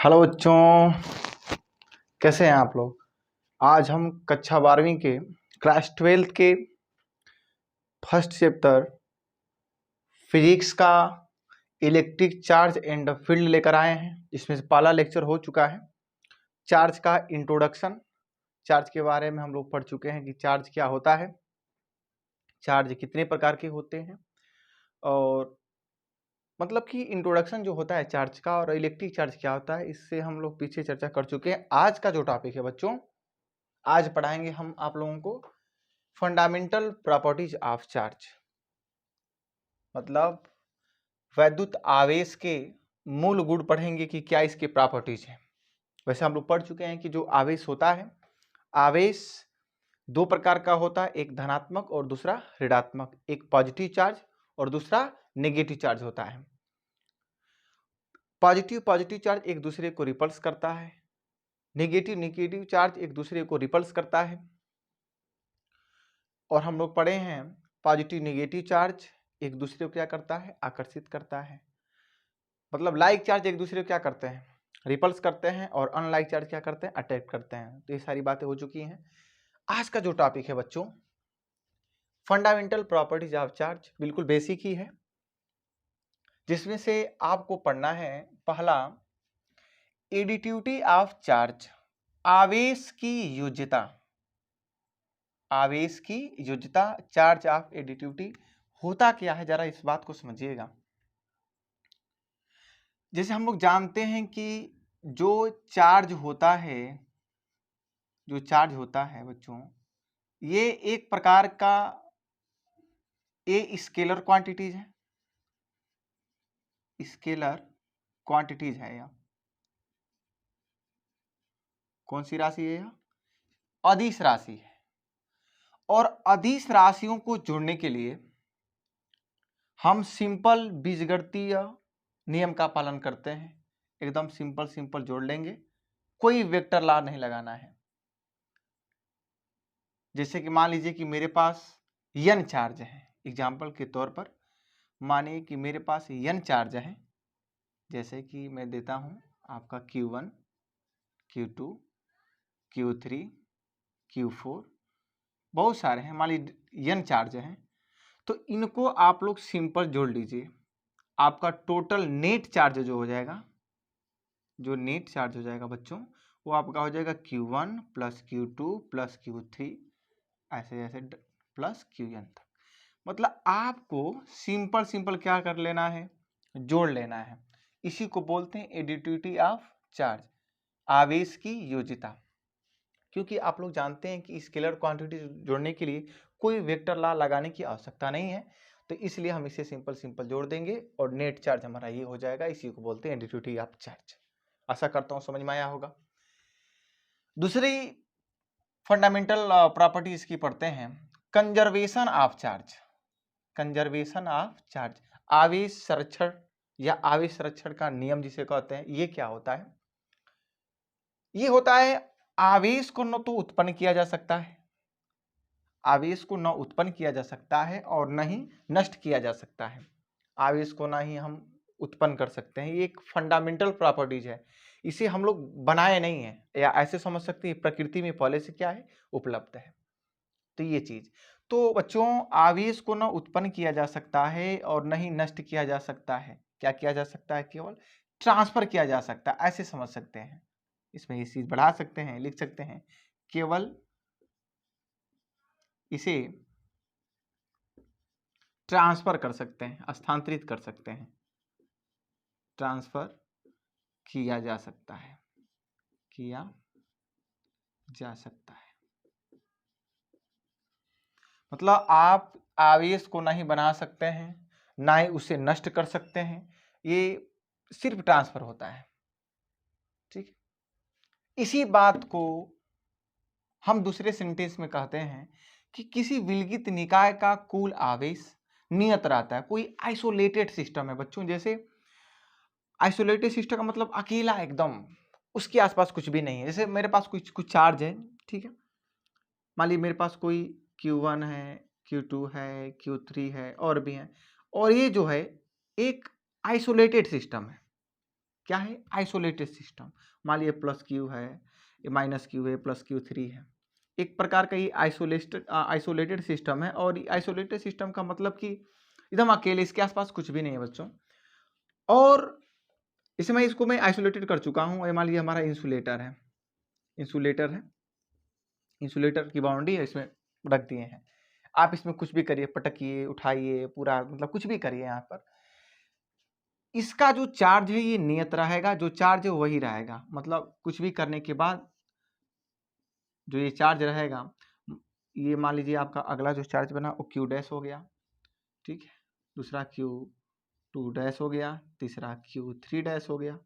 Hello बच्चों, कैसे हैं आप लोग। आज हम कक्षा 12वीं के क्लास 12th के फर्स्ट चैप्टर फिजिक्स का इलेक्ट्रिक चार्ज एंड फील्ड लेकर आए हैं। इसमें से पहला लेक्चर हो चुका है चार्ज का इंट्रोडक्शन। चार्ज के बारे में हम लोग पढ़ चुके हैं कि चार्ज क्या होता है, चार्ज कितने प्रकार के होते हैं, और मतलब कि इंट्रोडक्शन जो होता है चार्ज का और इलेक्ट्रिक चार्ज क्या होता है, इससे हम लोग पीछे चर्चा कर चुके हैं। आज का जो टॉपिक है बच्चों, आज पढ़ाएंगे हम आप लोगों को फंडामेंटल प्रॉपर्टीज ऑफ चार्ज, मतलब वैद्युत आवेश के मूल गुण पढ़ेंगे कि क्या इसके प्रॉपर्टीज हैं। वैसे हम लोग पढ़ चुके हैं कि जो आवेश होता है, आवेश दो प्रकार का होता है, एक धनात्मक और दूसरा ऋणात्मक, एक पॉजिटिव चार्ज और दूसरा नेगेटिव चार्ज होता है। पॉजिटिव चार्ज एक दूसरे को रिपल्स करता है, नेगेटिव चार्ज एक दूसरे को रिपल्स करता है। और हम लोग पढ़े हैं पॉजिटिव नेगेटिव चार्ज एक दूसरे को क्या करता है, आकर्षित करता है। मतलब लाइक चार्ज एक दूसरे को क्या करते हैं, रिपल्स करते हैं, और अनलाइक चार्ज क्या करते हैं, अट्रैक्ट करते हैं। तो ये सारी बातें हो चुकी हैं। आज का जो टॉपिक है बच्चों, फंडामेंटल प्रॉपर्टीज ऑफ चार्ज, बिल्कुल बेसिक ही है, जिसमें से आपको पढ़ना है पहला एडिटिविटी ऑफ चार्ज, आवेश की योज्यता। आवेश की योज्यता, चार्ज ऑफ एडिटिविटी होता क्या है, जरा इस बात को समझिएगा। जैसे हम लोग जानते हैं कि जो चार्ज होता है, जो चार्ज होता है बच्चों, ये एक प्रकार का स्केलर क्वांटिटीज है, स्केलर क्वांटिटीज है। यह कौन सी राशि है, यह अदिश राशि है। और अदिश राशियों को जोड़ने के लिए हम सिंपल बीजगणितीय नियम का पालन करते हैं। एकदम सिंपल जोड़ लेंगे, कोई वेक्टर लॉ नहीं लगाना है। जैसे कि मान लीजिए कि मेरे पास n चार्ज है, एग्जाम्पल के तौर पर मानिए कि मेरे पास n चार्ज है। जैसे कि मैं देता हूं आपका Q1, Q2, Q3, Q4, बहुत सारे हैं, मान लीजिए n चार्ज हैं। तो इनको आप लोग सिंपल जोड़ लीजिए, आपका टोटल नेट चार्ज जो हो जाएगा, जो नेट चार्ज हो जाएगा बच्चों, वो आपका हो जाएगा Q1 plus Q2 plus Q3 ऐसे ऐसे प्लस Qn तक। मतलब आपको सिंपल क्या कर लेना है, जोड़ लेना है। इसी को बोलते हैं एडिटिविटी ऑफ चार्ज, आवेश की योज्यता। क्योंकि आप लोग जानते हैं कि स्केलर क्वांटिटी जोड़ने के लिए कोई वेक्टर लॉ लगाने की आवश्यकता नहीं है, तो इसलिए हम इसे सिंपल जोड़ देंगे और नेट चार्ज हमारा ये हो जाएगा। इसी को बोलते हैं एडिटिविटी ऑफ चार्ज। आशा करता हूं समझ में आया होगा। दूसरी फंडामेंटल प्रॉपर्टीज की पढ़ते हैं, conservation of charge. Conservation of charge, आवेश संरक्षण या आवेश संरक्षण का नियम जिसे कहते हैं, ये क्या होता है? ये होता है आवेश को न तो उत्पन्न किया जा सकता है, आवेश को न उत्पन्न किया जा सकता है और न ही नष्ट किया जा सकता है। आवेश को ना ही हम उत्पन्न कर सकते हैं, ये एक फंडामेंटल प्रॉपर्टीज है। इसे हम लोग बनाए नहीं है, या ऐसे समझ सकते हैं प्रकृति में पहले से क्या है, उपलब्ध है। तो ये चीज, तो बच्चों आवेश को न उत्पन्न किया जा सकता है और न ही नष्ट किया जा सकता है। क्या किया जा सकता है? केवल ट्रांसफर किया जा सकता है, ऐसे समझ सकते हैं। इसमें ये चीज बढ़ा सकते हैं, लिख सकते हैं, केवल इसे ट्रांसफर कर सकते हैं, स्थानांतरित कर सकते हैं, ट्रांसफर किया जा सकता है, किया जा सकता है। मतलब आप आवेश को नहीं बना सकते हैं, ना ही उसे नष्ट कर सकते हैं, ये सिर्फ ट्रांसफर होता है। ठीक, इसी बात को हम दूसरे सेंटेंस में कहते हैं कि किसी विलगित निकाय का कुल आवेश नियत रहता है। कोई आइसोलेटेड सिस्टम है बच्चों, जैसे आइसोलेटेड सिस्टम का मतलब अकेला एकदम, उसके आसपास कुछ भी नहीं है। जैसे मेरे पास कुछ चार्ज है, ठीक है, मान लीजिए मेरे पास कोई Q1 है, Q2 है, Q3 है और भी हैं, और ये जो है एक आइसोलेटेड सिस्टम है। क्या है, आइसोलेटेड सिस्टम। मान लीजिए प्लस क्यू है, माइनस क्यू है, प्लस क्यू 3 है, एक प्रकार का ये आइसोलेटेड सिस्टम है। और आइसोलेटेड सिस्टम का मतलब कि एकदम अकेले, इसके आसपास कुछ भी नहीं है बच्चों। और इसमें इसको मैं आइसोलेटेड कर चुका हूँ। मान लीजिए हमारा इंसुलेटर है, इंसुलेटर की बाउंड्री है, इसमें रख दिए हैं। आप इसमें कुछ भी करिए, पटकिए, उठाइए, पूरा मतलब कुछ भी करिए यहाँ पर, इसका जो चार्ज है ये नियत रहेगा, जो चार्ज है वही रहेगा। मतलब कुछ भी करने के बाद जो ये चार्ज रहेगा, ये मान लीजिए आपका अगला जो चार्ज बना वो क्यू डैश हो गया, ठीक है, दूसरा क्यू 2 डैश हो गया, तीसरा क्यू 3 डैश हो गया।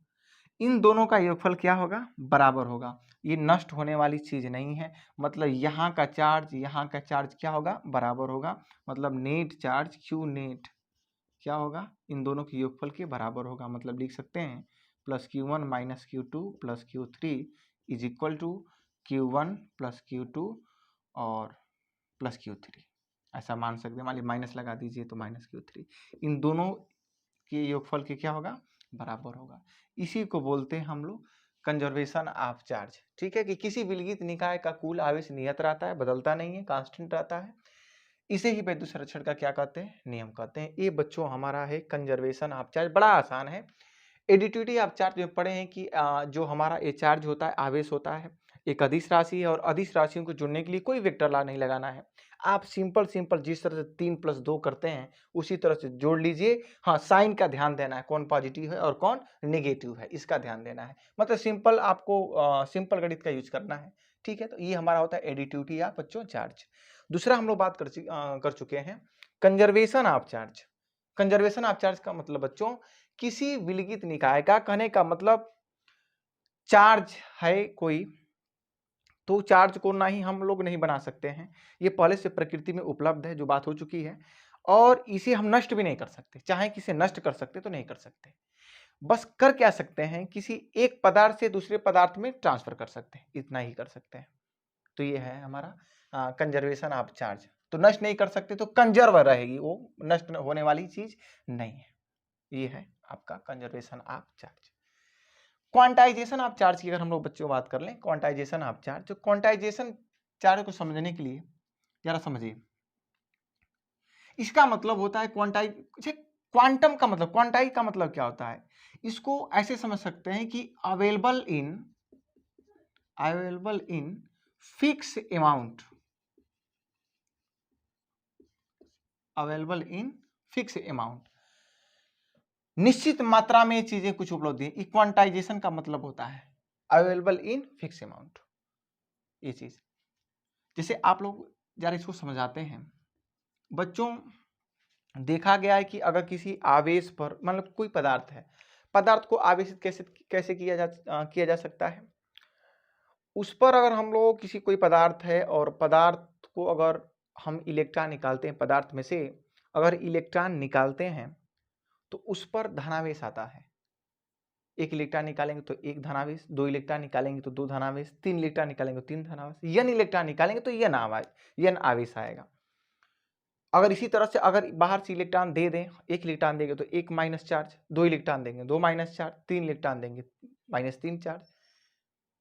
इन दोनों का योगफल क्या होगा, बराबर होगा। ये नष्ट होने वाली चीज नहीं है, मतलब यहाँ का चार्ज क्या होगा, बराबर होगा। मतलब नेट चार्ज क्यू नेट क्या होगा, इन दोनों के योगफल के बराबर होगा। मतलब लिख सकते हैं plus Q1 minus Q2 plus Q3 is equal to Q1 plus Q2 और प्लस Q3, ऐसा मान सकते हैं। मान लीजिए माइनस लगा दीजिए तो माइनस Q3, इन दोनों के योगफल के क्या होगा, बराबर होगा। इसी को बोलते हैं हम लोग कंजर्वेशन ऑफ चार्ज। ठीक है, कि किसी विलगित निकाय का कुल आवेश नियत रहता है, बदलता नहीं है, कांस्टेंट रहता है। इसे ही वैद्युत संरक्षण का क्या कहते हैं, नियम कहते हैं। ये बच्चों हमारा है कंजर्वेशन ऑफ चार्ज, बड़ा आसान है। एडिटिविटी ऑफ चार्ज में पढ़े हैं कि जो हमारा ये चार्ज होता है, आवेश होता है, एक अदिश राशि है और अदिश राशियों को जुड़ने के लिए कोई वेक्टर लॉ नहीं लगाना है। आप सिंपल जिस तरह से 3+2 करते हैं उसी तरह से जोड़ लीजिए। हाँ, साइन का ध्यान देना है, कौन पॉजिटिव है और कौन नेगेटिव है, इसका ध्यान देना है। मतलब सिंपल आपको सिंपल गणित का यूज करना है। ठीक है, तो ये हमारा होता है एडिटिविटी ऑफ बच्चों चार्ज। दूसरा हम लोग बात कर चुके हैं conservation of charge. Conservation of charge का मतलब बच्चों किसी विलगित निकाय का, कहने का मतलब चार्ज है कोई, तो चार्ज को ना ही हम लोग नहीं बना सकते हैं, ये पहले से प्रकृति में उपलब्ध है, जो बात हो चुकी है। और इसे हम नष्ट भी नहीं कर सकते, चाहे किसे नष्ट कर सकते तो नहीं कर सकते। बस कर क्या सकते हैं, किसी एक पदार्थ से दूसरे पदार्थ में ट्रांसफर कर सकते हैं, इतना ही कर सकते हैं। तो ये है हमारा कंजर्वेशन ऑफ चार्ज। तो नष्ट नहीं कर सकते तो कंजर्व रहेगी, वो नष्ट होने वाली चीज नहीं है। ये है आपका conservation of charge. Quantization of charge की अगर हम लोग बच्चों बात कर लें, क्वांटाइजेशन ऑफ चार्ज, तो क्वांटाइजेशन चार्ज को समझने के लिए जरा समझिए, इसका मतलब होता है क्वांटम का मतलब, क्वांटाई का मतलब क्या होता है, इसको ऐसे समझ सकते हैं कि available in fix amount, available in fix amount, निश्चित मात्रा में चीजें कुछ उपलब्ध है, क्वांटाइजेशन का मतलब होता है अवेलेबल इन फिक्स अमाउंट। ये चीज जैसे आप लोग जरा इसको समझाते हैं बच्चों, देखा गया है कि अगर किसी आवेश पर, मतलब कोई पदार्थ है, पदार्थ को आवेशित कैसे कैसे किया जा सकता है, उस पर अगर हम लोग किसी कोई पदार्थ है और पदार्थ को अगर हम इलेक्ट्रॉन निकालते हैं, पदार्थ में से अगर इलेक्ट्रॉन निकालते हैं तो उस पर धनावेश आता है। एक इलेक्ट्रॉन निकालेंगे तो एक धनावेश, 2 इलेक्ट्रॉन निकालेंगे तो 2 धनावेश, 3 इलेक्ट्रॉन निकालेंगे तो 3 धनावेश, n इलेक्ट्रॉन निकालेंगे तो n आवेश आएगा। अगर इसी तरह से अगर बाहर से इलेक्ट्रॉन दे दें, एक इलेक्ट्रॉन देंगे तो एक माइनस चार्ज, 2 इलेक्ट्रॉन देंगे 2 माइनस चार्ज, 3 इलेक्ट्रॉन देंगे -3 चार्ज।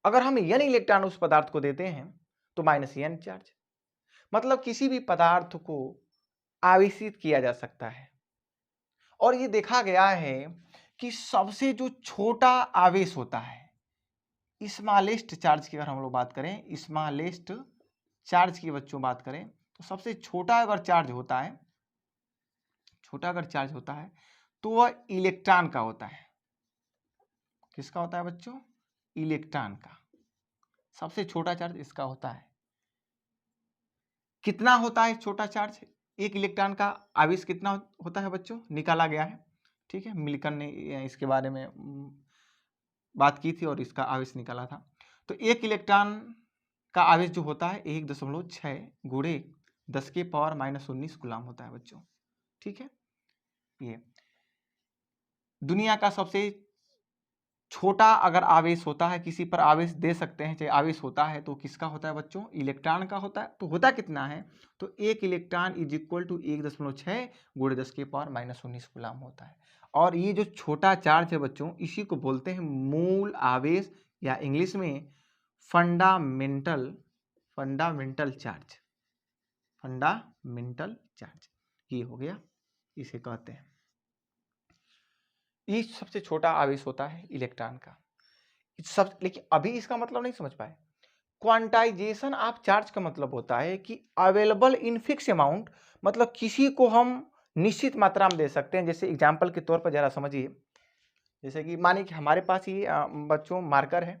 अगर हम n इलेक्ट्रॉन उस पदार्थ को देते हैं तो -n चार्ज। मतलब किसी भी पदार्थ को आवेशित किया जा सकता है। और ये देखा गया है कि सबसे जो छोटा आवेश होता है, स्मॉलेस्ट चार्ज की अगर हम लोग बात करें, स्मॉलेस्ट चार्ज की बच्चों बात करें, तो सबसे छोटा अगर चार्ज होता है, तो वह इलेक्ट्रॉन का होता है। किसका होता है बच्चों, इलेक्ट्रॉन का। सबसे छोटा चार्ज इसका होता है। कितना होता है छोटा चार्ज, एक इलेक्ट्रॉन का आवेश कितना होता है बच्चों, निकाला गया है। ठीक है, मिल्टन ने इसके बारे में बात की थी और इसका आवेश निकाला था। तो एक इलेक्ट्रॉन का आवेश जो होता है 1.6 गुणे 10⁻⁻19 कूलम होता है बच्चों। ठीक है, ये दुनिया का सबसे छोटा अगर आवेश होता है, किसी पर आवेश दे सकते हैं, चाहे आवेश होता है तो किसका होता है बच्चों, इलेक्ट्रॉन का होता है। तो होता कितना है, तो एक इलेक्ट्रॉन इज इक्वल टू 1.6 गुणे 10⁻⁻19 कूलम होता है। और ये जो छोटा चार्ज है बच्चों, इसी को बोलते हैं मूल आवेश, या इंग्लिश में फंडामेंटल चार्ज। फंडामेंटल चार्ज ये हो गया, इसे कहते हैं। ये सबसे छोटा आवेश होता है इलेक्ट्रॉन का सब। लेकिन अभी इसका मतलब नहीं समझ पाए। क्वांटाइजेशन ऑफ चार्ज का मतलब होता है कि अवेलेबल इन फिक्स अमाउंट, मतलब किसी को हम निश्चित मात्रा में दे सकते हैं। जैसे एग्जांपल के तौर पर जरा समझिए, जैसे कि मानिए कि हमारे पास ये बच्चों मार्कर है,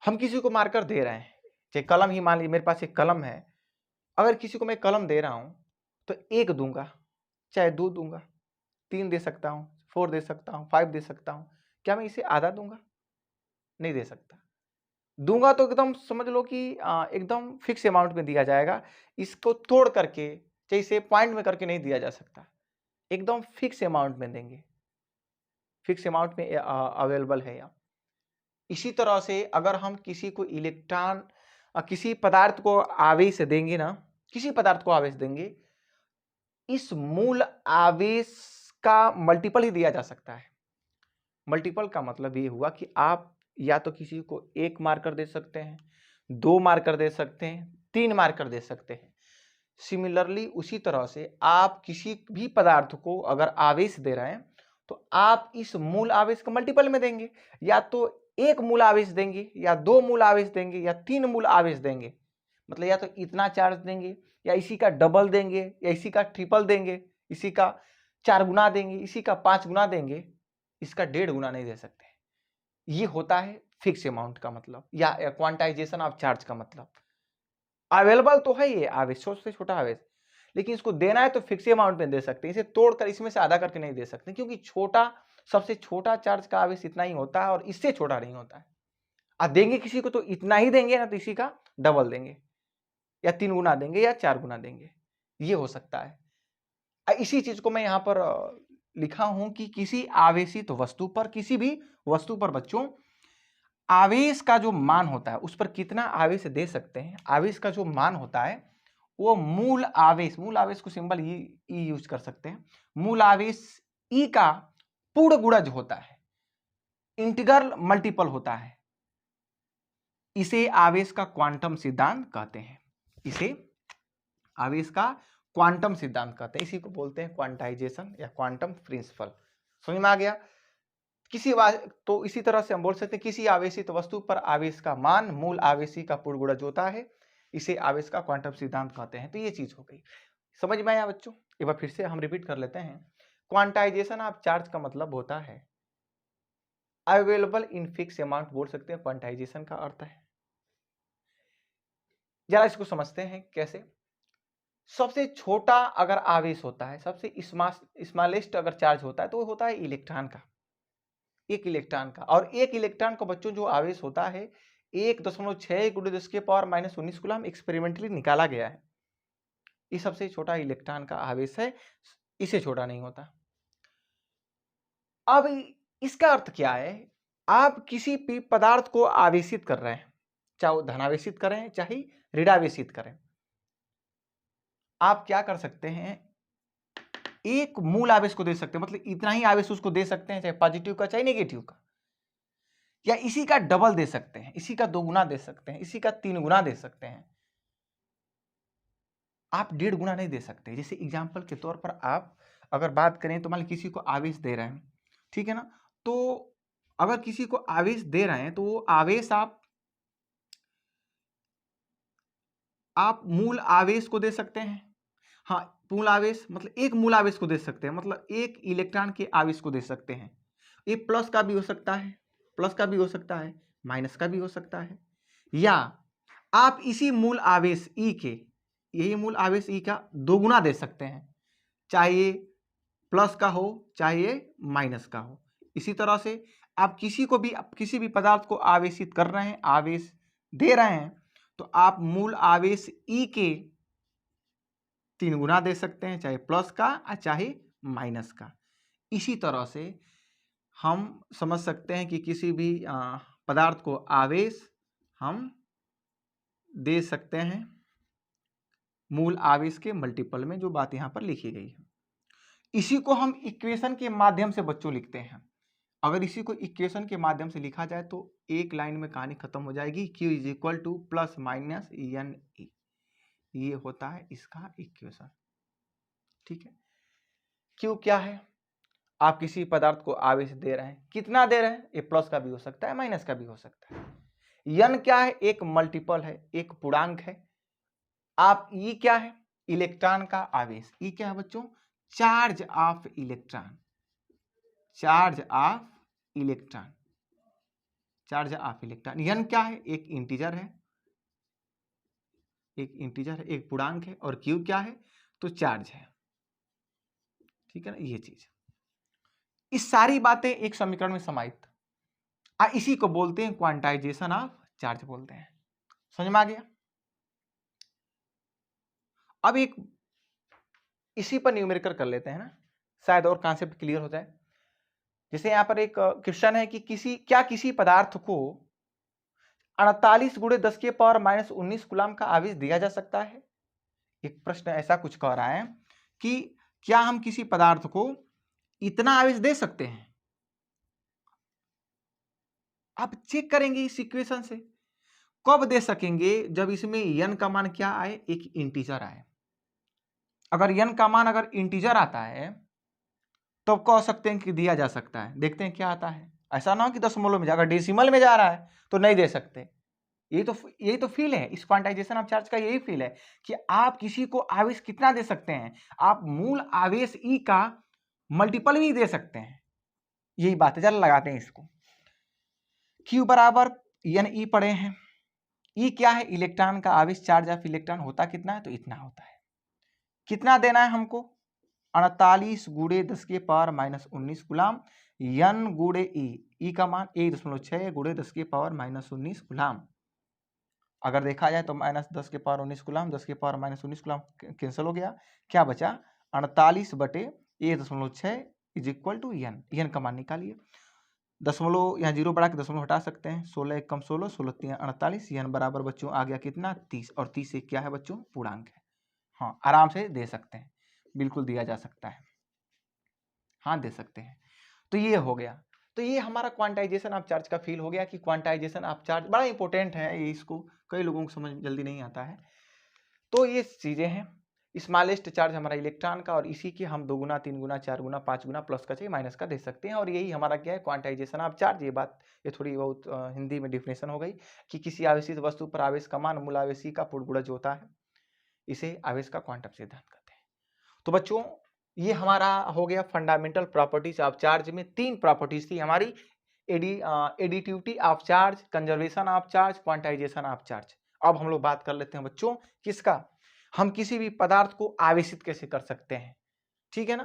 हम किसी को मार्कर दे रहे हैं, चाहे कलम ही मान लीजिए मेरे पास एक कलम है, अगर किसी को मैं कलम दे रहा हूं तो 1 दूंगा, चाहे 2 दूंगा, 3 दे सकता हूं, 4 दे सकता हूं, 5 दे सकता हूं। क्या मैं इसे आधा दूंगा? नहीं दे सकता। दूंगा तो एकदम समझ लो कि एकदम फिक्स अमाउंट में दिया जाएगा। इसको तोड़ करके, चाहे इसे पॉइंट में करके नहीं दिया जा सकता, एकदम फिक्स अमाउंट में देंगे, फिक्स अमाउंट में अवेलेबल है। या इसी तरह से अगर हम किसी को इलेक्ट्रॉन, किसी पदार्थ को आवेश देंगे ना, किसी पदार्थ को आवेश देंगे, इस मूल आवेश का मल्टीपल ही दिया जा सकता है। मल्टीपल का मतलब ये हुआ कि आप या तो किसी को 1 मार्कर दे सकते हैं, 2 मार्कर दे सकते हैं, 3 मार्कर दे सकते हैं। सिमिलरली उसी तरह से आप किसी भी पदार्थ को अगर आवेश दे रहे हैं तो आप इस मूल आवेश को मल्टीपल में देंगे, या तो 1 मूल आवेश देंगे, या 2 मूल आवेश देंगे, या 3 मूल आवेश देंगे। मतलब या तो इतना चार्ज देंगे, या इसी का डबल देंगे, या इसी का ट्रिपल देंगे, इसी का 4 गुना देंगे, इसी का 5 गुना देंगे, इसका 1.5 गुना नहीं दे सकते। ये होता है फिक्स अमाउंट का मतलब, या क्वांटाइजेशन ऑफ चार्ज का मतलब। अवेलेबल तो है ये आवेश, सबसे छोटा आवेश, लेकिन इसको देना है तो फिक्स अमाउंट में दे सकते हैं। इसे तोड़कर इसमें से आधा करके नहीं दे सकते, क्योंकि छोटा, सबसे छोटा चार्ज का आवेश इतना ही होता है और इससे छोटा नहीं होता है। अब देंगे किसी को तो इतना ही देंगे ना, तो इसी का डबल देंगे, या 3 गुना देंगे, या 4 गुना देंगे, ये हो सकता है। इसी चीज को मैं यहाँ पर लिखा हूं कि किसी आवेशित वस्तु पर, किसी भी वस्तु पर बच्चों, आवेश का जो मान होता है, उस पर कितना आवेश दे सकते हैं, आवेश का जो मान होता है वो मूल आवेश को सिंबल ई यूज कर सकते हैं। मूल आवेश ई का पूर्ण गुणज होता है, इंटीग्रल मल्टीपल होता है। इसे आवेश का क्वांटम सिद्धांत कहते हैं। इसे आवेश का क्वांटम सिद्धांत कहते हैं। इसी को बोलते हैं क्वांटाइजेशन या क्वांटम प्रिंसिपल। समझ में आ गया? तो इसी तरह से हम बोल सकते हैं किसी आवेशित वस्तु पर आवेश का मान मूल आवेशी का पूर्ण गुणज होता है, इसे आवेश का क्वांटम सिद्धांत कहते हैं। तो ये चीज हो गई, समझ में आया बच्चों? एक बार फिर से हम रिपीट कर लेते हैं। क्वांटाइजेशन ऑफ चार्ज का मतलब होता है अवेलेबल इन फिक्स अमाउंट, बोल सकते हैं क्वांटाइजेशन का अर्थ है। जरा इसको समझते हैं कैसे। सबसे छोटा अगर आवेश होता है, सबसे स्मॉलेस्ट अगर चार्ज होता है, तो वो होता है इलेक्ट्रॉन का, एक इलेक्ट्रॉन का। और एक इलेक्ट्रॉन का बच्चों जो आवेश होता है 1.6 × 10⁻⁻19 कूलम एक्सपेरिमेंटली निकाला गया है। ये सबसे छोटा इलेक्ट्रॉन का आवेश है, इससे छोटा नहीं होता। अब इसका अर्थ क्या है? आप किसी भी पदार्थ को आवेशित कर रहे हैं, चाहे वो धनावेशित करें चाहे ऋणावेशित करें, आप क्या कर सकते हैं, एक मूल आवेश को दे सकते हैं, मतलब इतना ही आवेश उसको दे सकते हैं, चाहे पॉजिटिव का चाहे नेगेटिव का, या इसी का डबल दे सकते हैं, इसी का 2 गुना दे सकते हैं, इसी का 3 गुना दे सकते हैं। आप 1.5 गुना नहीं दे सकते। जैसे एग्जाम्पल के तौर पर आप अगर बात करें तो मान लीजिए किसी को आवेश दे रहे हैं, ठीक है ना, तो अगर किसी को आवेश दे रहे हैं तो वो आवेश आप मूल आवेश को दे सकते हैं। हाँ, मूल आवेश मतलब एक मूल आवेश को दे सकते हैं, मतलब एक इलेक्ट्रॉन के आवेश को दे सकते हैं। ये प्लस का भी हो सकता है, प्लस का भी हो सकता है, माइनस का भी हो सकता है, या आप इसी मूल आवेश ई के, यही मूल आवेश ई का 2 गुना दे सकते हैं, चाहे प्लस का हो चाहे माइनस का हो। इसी तरह से आप किसी भी पदार्थ को आवेशित कर रहे हैं, आवेश दे रहे हैं, तो आप मूल आवेश ई के 3 गुना दे सकते हैं, चाहे प्लस का चाहे माइनस का। इसी तरह से हम समझ सकते हैं कि किसी भी पदार्थ को आवेश हम दे सकते हैं मूल आवेश के मल्टीपल में, जो बात यहाँ पर लिखी गई है। इसी को हम इक्वेशन के माध्यम से बच्चों लिखते हैं। अगर इसी को इक्वेशन के माध्यम से लिखा जाए तो एक लाइन में कहानी खत्म हो जाएगी। Q is equal to plus minus n e, ये होता है इसका इक्वेशन। ठीक है, Q क्या है? आप किसी पदार्थ को आवेश दे रहे हैं, कितना दे रहे हैं? ये प्लस का भी हो सकता है, माइनस का भी हो सकता है। यन क्या है? एक मल्टीपल है, एक पूर्णांक है। आप ई क्या है? इलेक्ट्रॉन का आवेश। ई क्या है बच्चों? Charge of electron, charge of electron, charge of electron. यन क्या है? एक इंटीजर है, एक इंटीजर है, एक पूर्णांक है। और क्यू क्या है? तो चार्ज है। ठीक है ना, ये चीज, इस सारी बातें एक समीकरण में समाहित, इसी को बोलते हैं क्वांटाइजेशन ऑफ चार्ज बोलते हैं। समझ में आ गया? अब एक इसी पर न्यूमेरिकल कर लेते हैं ना, शायद और कॉन्सेप्ट क्लियर हो जाए। जैसे यहां पर एक क्वेश्चन है कि किसी पदार्थ को 48 गुणे 10 के पावर माइनस 19 कूलम का आवेश दिया जा सकता है। एक प्रश्न ऐसा कुछ कह रहा है कि क्या हम किसी पदार्थ को इतना आवेश दे सकते हैं? आप चेक करेंगे इस इक्वेशन से, कब दे सकेंगे? जब इसमें n का मान क्या आए? एक इंटीजर आए। अगर n का मान अगर इंटीजर आता है तो कह सकते हैं कि दिया जा सकता है। देखते हैं क्या आता है। ऐसा ना हो कि दशमलव में, अगर डेसिमल में जा रहा है तो नहीं दे सकते। यही तो फील है इस क्वांटाइजेशन ऑफ चार्ज का, यही फील है कि आप किसी को आवेश कितना दे सकते हैं। आप मूल आवेश ई का मल्टीपल भी दे सकते हैं। यही बात है, जरा लगाते हैं इसको। Q बराबर एन ई पढ़े हैं। ई क्या है? इलेक्ट्रॉन का आवेश, चार्ज ऑफ इलेक्ट्रॉन होता कितना है? तो इतना होता है। कितना देना है हमको? 48 गुणे 10 के पावर माइनस 19 गुलाम। यन गुणे ई का मान 1.6 गुणे 10 के पावर माइनस 19 गुलाम। अगर देखा जाए तो माइनस 10 के पावर 19 गुलाम, 10 के पावर माइनस 19 गुलाम कैंसिल हो गया। क्या बचा? 48 बटे 1.6 इज इक्वल टू यन। यन का मान निकालिए। दशमलव यहाँ जीरो बढ़ा के दशमलव हटा सकते हैं। 16 एक कम 16, 16 3 48। यन बराबर बच्चों आ गया कितना? 30। और 30 एक क्या है बच्चों? पूर्णांक है। हाँ, आराम से दे सकते हैं, बिल्कुल दिया जा सकता है। हाँ, दे सकते हैं। तो ये हो गया। तो ये हमारा क्वांटाइजेशन ऑफ चार्ज का फील हो गया कि क्वांटाइजेशन ऑफ चार्ज बड़ा इंपॉर्टेंट है। ये इसको कई लोगों को समझ जल्दी नहीं आता है। तो ये चीजें हैं। स्मॉलेस्ट चार्ज हमारा इलेक्ट्रॉन का, और इसी के हम 2 गुना 3 गुना 4 गुना 5 गुना प्लस का चाहिए माइनस का दे सकते हैं। और यही हमारा क्या है? Quantization of charge. ये बात ये थोड़ी बहुत हिंदी में डिफिनेशन हो गई कि किसी आवेशित वस्तु पर आवेश का मान मूल आवेशी का पूर्णगुणज होता है। इसे आवेश का क्वांटम सिद्धांत कहते हैं। तो बच्चों, ये हमारा हो गया फंडामेंटल प्रॉपर्टीज ऑफ चार्ज में 3 प्रॉपर्टीज थी हमारी। Additivity of charge, conservation of charge, quantization of charge. अब हम लोग बात कर लेते हैं बच्चों किसका? हम किसी भी पदार्थ को आवेशित कैसे कर सकते हैं। ठीक है ना,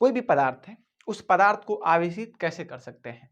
कोई भी पदार्थ है, उस पदार्थ को आवेशित कैसे कर सकते हैं।